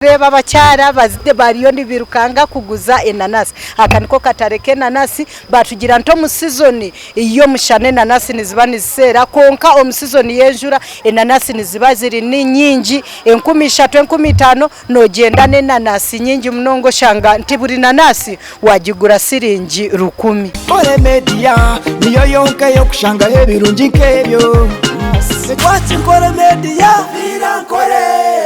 Reba abacyara bazite bariyo nibirukanga kuguza enanasi. Aka niko katareke enanasi batugira nto mu season iyo mushane enanasi niziba nizisera konka o mu season yenjura enanasi niziba ziri ni nyingi 13 15 no genda enanasi nyingi mnongo shanga ntiburi nanasi wagigura siringi 10. Ore media niyo yonke yo kushanga hebirungi nkebyo. Sekwati Kore Media birankore.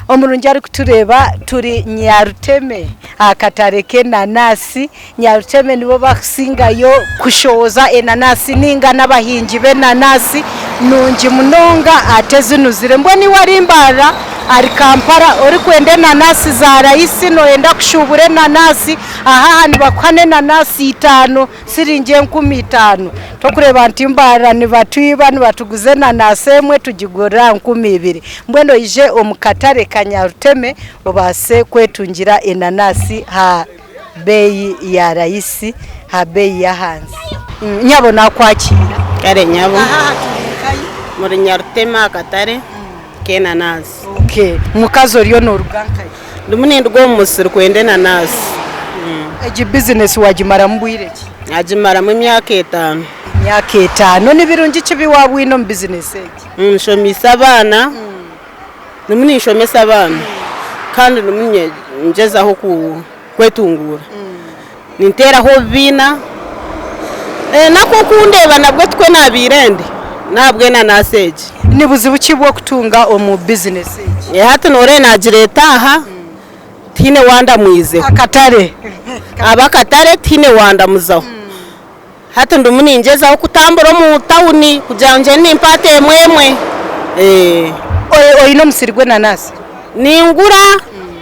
Omurungi ari kutureba turi Nyaruteme akatareke nanasi. Nyaruteme nibo basingayo kushoza enanasi ninga n'abahingi be nanasi nungi munonga atezinuzire mboni warimbara ari Kampala ori kwende nanasi za raisi no enda kushubure nanasi aha ni bakwane nanasi 5 siringi 15 tokureba ntimbara ni batuiba ni batuguze nanasi emwe tugigora 12 mbwendo ije omukatare Kanyaruteme obase kwetungira enanasi ha bei ya raisi ha bei ya hanzi nyabo nakwakira kare nyabo muri Nyaruteme akatare kenanasi. Okay, mukazo ryo no rugankaye. Ndumune ndwo musiri kwende nanasi. Eji business wagimara mbwireki. Agimara mu myaka 5. Myaka 5 nibirungi kibi wabwino mu business eji. Nshomisa abana. Ndumune nshomesa abana. Kandi ndumune ngezaho kwetungura. Nintera ho bina. Nako kundeba nabwo twe nabirende. Nabwe nanasi eji. Nibuzi bukibwo kutunga omu business eji. Hati nore nagireta aha. Tine wanda mwize. Akatare. Abakatare tine wanda muzaho. Hati ndumuni ngezaho kutambura mu tawuni kujanje nimpate mwemwe. Oyino musirigwe nanasi. Ningura.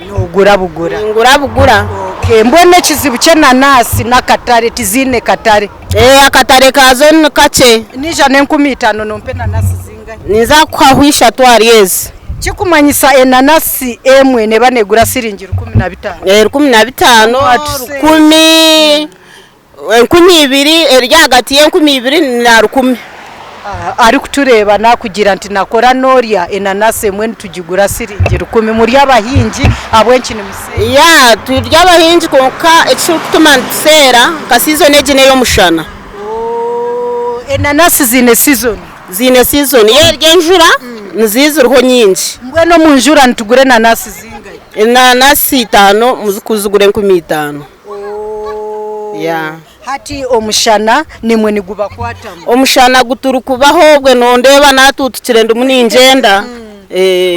Nogura bugura. Ningura bugura. Okay, mbone kizibu cye nanasi nakatare tizine katare. Akatare kazo kace. Nija 15 nompe nanasi zinga. Niza kwahwisha twariezi. Chikumanyisa enanasi emwe ne banegura siringi 15. 15 12 eryagati ye 12 na 10. Ari kutureba nakugira nti nakora noria enanasi emwe tugigura siringi 10 muri abahingi abwenki nimise. Ya turya abahingi konka ekituma nsera kasizo negine yo mushana. Enanasi zine season. Zine season yeryenjura nzizirho nyingi. Mbweno munjura ntugure nanasi zingaye. Nanasi 5 muzikuzugure 15. Ya. Hati omushana nimwe niguba kwatamu. Omushana guturukubaho bwe nondeba natutukirende muningenda.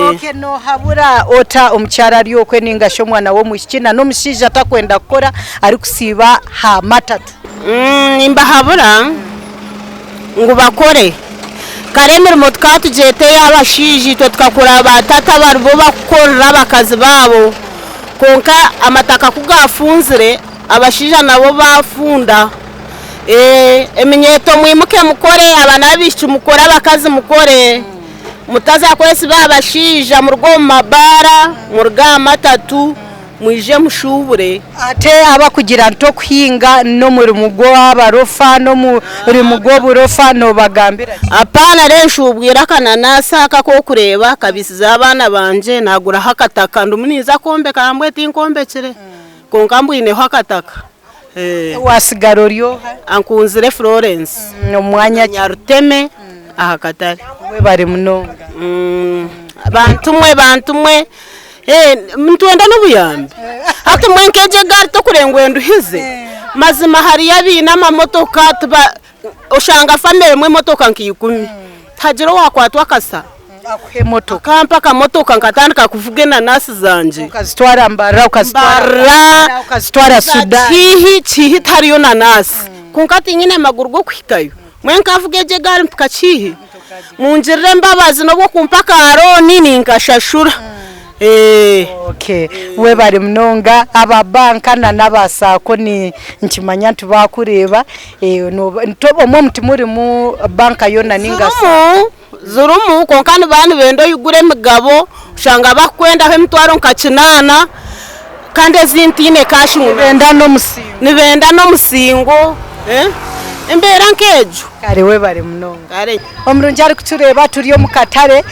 Okay, no habura ota omukyara ryokwe ningasho mwana wo mushikina no mushija takwenda gukora ari kusiba ha matatu. Nimba habura ngubakore karemera motka tujete y'abashiji to tukakora batata barbo bakora bakazi babo konka amataka kugafunzire abashija nabo bafunda eminyeto mwimuke mukore abana bishi mukora abakazi mukore mutaza kwesi babashija mu rwo mabara mu rga matatu mwije mushubure ate aba kugira nto kuhinga no muri mugo abarofa no muri mugo burofa no bagambira apana renshubwira kananasi akako kureba kabisiza abana banje nagura hakataka ndumuniza kombe kambwe tinkombekere konkambwine hakataka wasigaro ryo ankunzire Florence no mwanya Nyaruteme ahakatare we bari munonga bantumwe mtuenda n'ubuyambi hati mwenkeje gari to kurengwendo hize mazima hari yabina amamotoka tuba ushanga family mwe motoka nkiyikumi tajiro wakwatwa kasa akuhe motoka kampa ka motoka nkatandika kuvuge nanasi zanje ukazitwara mbara ukazitwara Sudan chihi tariyo nanasi kunkati nyine maguru go kwikayo mwenkavugeje gari mpakachihi munjirire mbabazi no bo kumpaka aroni ninkashashura. Okay, we bari mnonga ababanka na nabasako ni nkimanya tubakureba ntobo mu mtimuri mu banka yona ningasa zurumu konkani bantu bendo yugure mugabo ushanga bakwenda he mtwaro nkacinana kandi zintine kashi nibenda no musingo nibenda no musingo imbera nkejo karewe bari munonga kare omurungi ari kutureba turiyo mu katare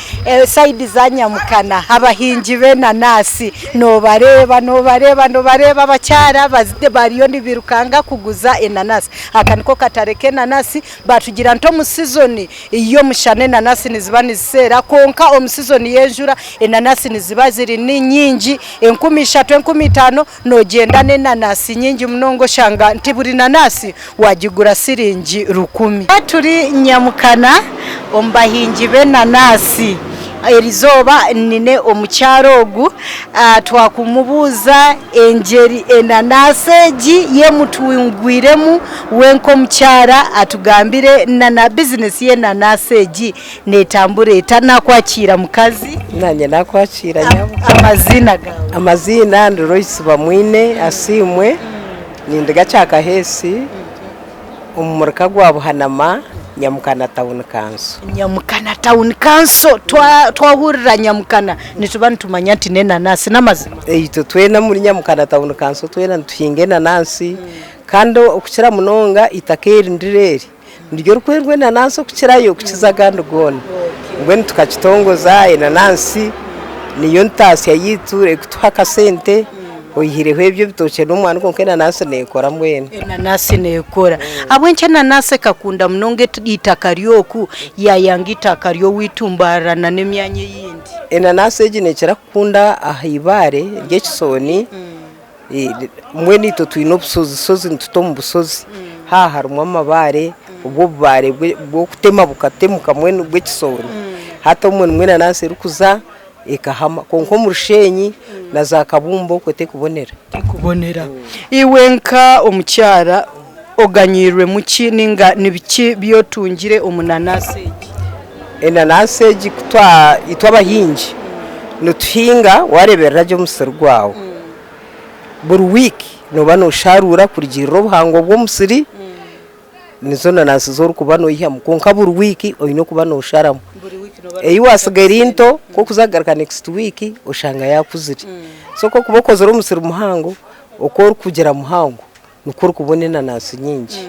side za Nyamukana abahingi b'enanasi nobareba abacyara bariyo nibirukanga kuguza enanasi aka niko katare k'enanasi batugira nto mu season iyo mushane enanasi niziba nizisera konka omu season y'enjura enanasi niziba ziri ni nyingi 13 15 nogenda n'enanasi nyingi munongo shanga nti buri nanasi wagigura siringi 10 turi Nyamukana ombahingi b'enanasi erizoba nine omucyarogu twakumubuza engeri enanasegi yemutwingwiremu wenko mucyara atugambire na business y'enanasegi netambure etanakwakira mukazi nanye nakwakira nyabo amazina gawe amazina ndi Royce Bamwine asimwe nindiga cyakahesi umurika gwa Buhanama Nyamukana Town Council. Nyamukana Town Council twahurira Nyamukana nituba ntumanya ati nenanasi n'amazima. Eito twena muri Nyamukana Town Council twena ntuhinge nanasi kandi okukira munonga itakeri ndireri. Ndiryo rukwerwe nanasi okukirayo kukizaganda gona. Ngwe tukakitongoza enanasi niyo ntasi yayiture kutuhaka sente. Oyihireho ebyo bitoke n'umwana konke nanasi nekora mwene nanasi nekora abwenche nanasi kakunda munonge itaka ryoku yayanga itaka ryo witumbarana n'emyanya yindi enanasi ginekera kukunda ahibare ry'ekisoni mwene ito twino busozi ntuto mu busozi harimo amabare ubwo bubare bwo kutema bukatemuka mwene bw'ekisoni hata mwene nanasi rukuza ekahama konko mu rushenyi na za kabumbo kwete kubonera iwenka omucyara oganyirwe muki ninga nibiki byotungire omunanasi enanasi gitwa abahingi nutuhinga wareberera ryo musiri gwawe buri week noba nosharura kurigirira obuhango bw'omusiri nizo nanasi zo kuba noyihamu konka buri week oyino kuba nosharamu wasigaye into ko kuzagaruka next week ushanga yakuzire so ko kubokoza umusiri muhango uko kugera muhango nuko kubona inanasi nyingi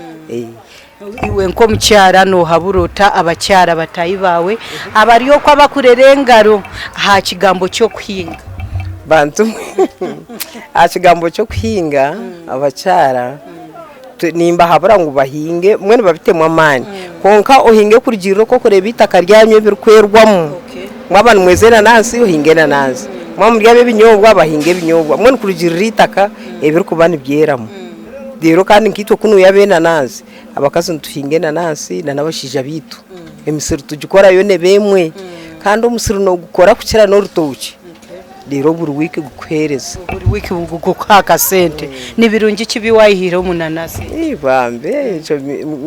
iwe nko mucyara no haburota abacyara batayi bawe abariyo kwa bakurerengaro ha kigambo cyo kuhinga bantu ha kigambo cyo kuhinga abacyara nimba habura ngo bahinge mwene babitemwa amani konka ohinge kurigiro ko kureba itaka ryamye birukwerwamo mwabana mwezena nansi ohinge nanasi mwamuryabe binyobwa bahinge binyobwa mwene kurigiro itaka ebirukubana byeramo rero kandi nkitwe kuno yabena nanasi abakazi ntuhinge nanasi nanabashija bitu emisiri tugikora yone bemwe kandi umusiri no gukora kukira no rutoki rero buri wiki gukwereza buri wiki gukaka sente nibirungi kibi wayihira umunanasi ibambe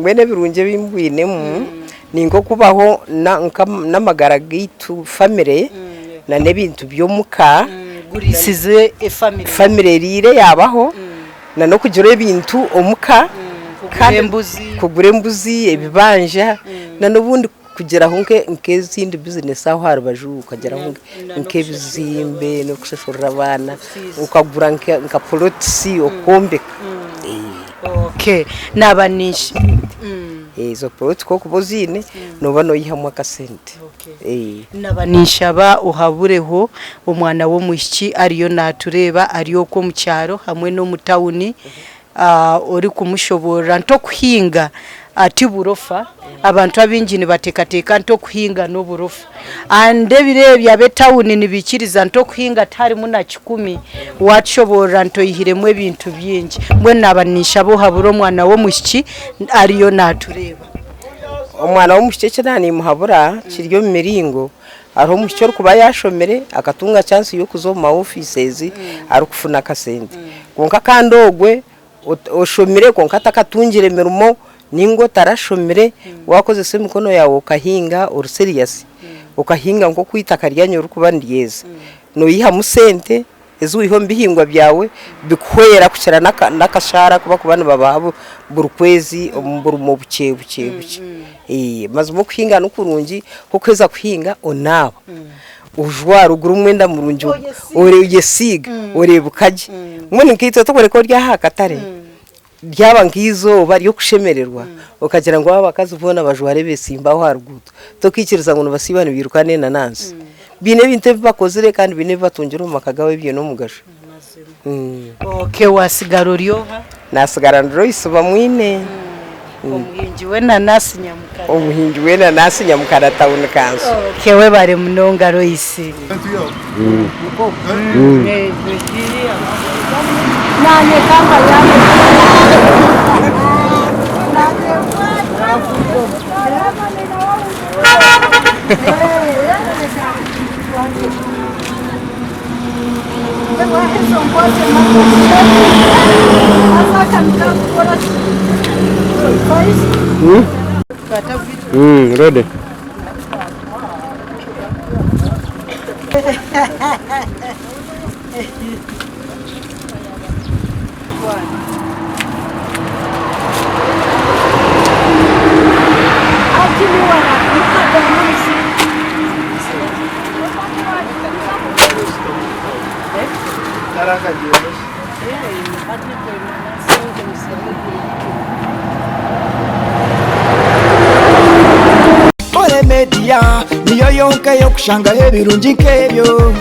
mwene birunge bimbwinemu ningo kubaho n'amagara gitu family na nebintu byo muka gurisize family rire yabaho na no kugira ibintu omuka kugura embuzi ebibanja na nubundi kugera nke zindi business aho harabaju ukagera nke bizimbe no kushashorera abana ukagura nka polotisi okombeka okay nabanisha izo poloti ko kubozine no bano yihamwa kasente nabanisha ba uhabureho umwana wo mushiki ariyo natureba ariyo ko mu cyaro hamwe no mu tawuni uri kumushobora nto kuhinga ati burofa abantu abinjini batekateka nto kuhinga no burofa ande birebya betawuni nibikiriza nto kuhinga tari muna 10 washobora nto yihiremwe ibintu byingi mwe nabanisha bo haburo mwana wo mushiki ariyo natureba umwana wo mushiki cyane muhabura kiryo miringo aho mushiki kuba yashomere akatunga chance yo kuzoma offices ari kufuna kasente konka kandogwe oshomere konka takatungire merumo ningo tarashomere wakoze se mikono yawe ukahinga or serious ukahinga ngo kwitaka ryanyo rukubandiyeza no yiha musente ezo iho mbihingwa byawe bikwera kucyara nakashara kuba kubana bababo burukwezi omburu mu buke maze mu kuhinga no kurungi kokweza kuhinga onaba ujwara uguru mwenda murungi ore yesiga ore bukaje mwene nkitse tokore ko rya hakatare ryaba nk'izuba ryo kushemererwa ukagira ngo abakazi ubona bajware besimbaho haruguto tokikiriza ngo basibane birukane nanansi bine binte bakozire kandi bine batungira mu makagawe byo no mugasho okay wasigaro ryoha nasigara ndro isuba mwine umuhingi we nanasi nyamukara umuhingi we nanasi nyamukara town kanso kewe bare munonga roisi nane kamba yangu Ready. Ore media niyo yonke yo kushanga hebirungi nkebyo